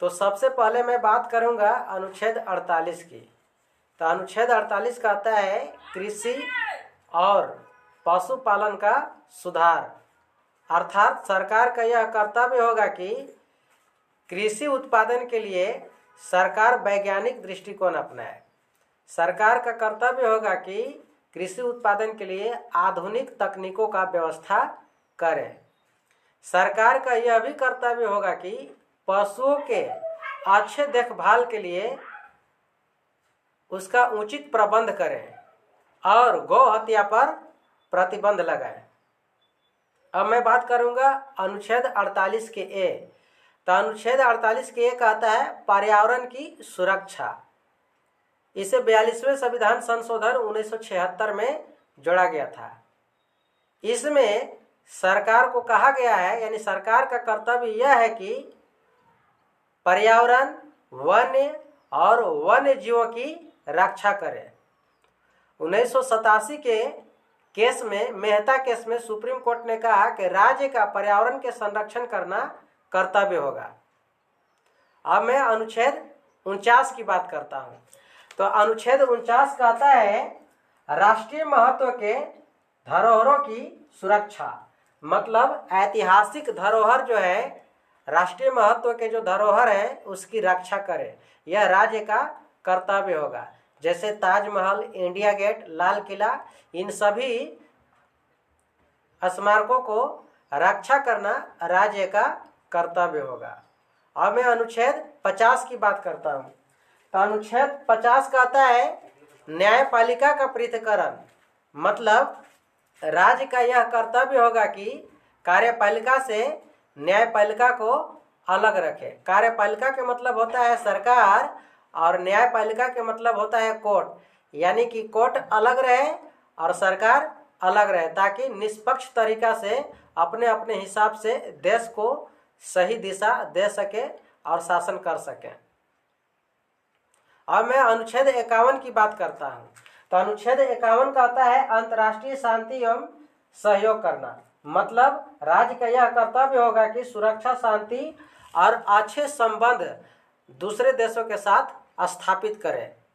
तो सबसे पहले मैं बात करूंगा अनुच्छेद 48 की। तो अनुच्छेद 48 कहता है कृषि और पशुपालन का सुधार, अर्थात सरकार का यह कर्तव्य होगा कि कृषि उत्पादन के लिए सरकार वैज्ञानिक दृष्टिकोण अपनाए। सरकार का कर्तव्य होगा कि कृषि उत्पादन के लिए आधुनिक तकनीकों का व्यवस्था करें। सरकार का यह भी कर्तव्य होगा कि पशुओं के अच्छे देखभाल के लिए उसका उचित प्रबंध करें और गौ हत्या पर प्रतिबंध लगाएं। अब मैं बात करूंगा अनुच्छेद 48 के ए। तो अनुच्छेद 48 के ए कहता है पर्यावरण की सुरक्षा। इसे 42वें संविधान संशोधन 1976 में जोड़ा गया था। इसमें सरकार को कहा गया है, यानी सरकार का कर्तव्य यह है कि पर्यावरण, वन्य और वन्य जीवों की रक्षा करें। 1987 के केस में, मेहता केस में सुप्रीम कोर्ट ने कहा कि राज्य का पर्यावरण के संरक्षण करना कर्तव्य होगा। अब मैं अनुच्छेद 49 की बात करता हूं। तो अनुच्छेद 49 कहता है राष्ट्रीय महत्व के धरोहरों की सुरक्षा, मतलब ऐतिहासिक धरोहर जो है, राष्ट्रीय महत्व के जो धरोहर है उसकी रक्षा करे, यह राज्य का कर्तव्य होगा। जैसे ताजमहल, इंडिया गेट, लाल किला, इन सभी स्मारकों को रक्षा करना राज्य का कर्तव्य होगा। अब मैं अनुच्छेद 50 की बात करता हूँ। तो अनुच्छेद 50 कहता है न्यायपालिका का पृथक्करण, मतलब राज्य का यह कर्तव्य होगा कि कार्यपालिका से न्यायपालिका को अलग रखे। कार्यपालिका के मतलब होता है सरकार और न्यायपालिका के मतलब होता है कोर्ट, यानी कि कोर्ट अलग रहे और सरकार अलग रहे, ताकि निष्पक्ष तरीका से अपने अपने हिसाब से देश को सही दिशा दे सके और शासन कर सके। अब मैं अनुच्छेद 51 की बात करता हूँ। तो अनुच्छेद 51 कहता है अंतर्राष्ट्रीय शांति एवं सहयोग करना, मतलब राज्य का यह कर्तव्य होगा कि सुरक्षा, शांति और अच्छे संबंध दूसरे देशों के साथ स्थापित करें।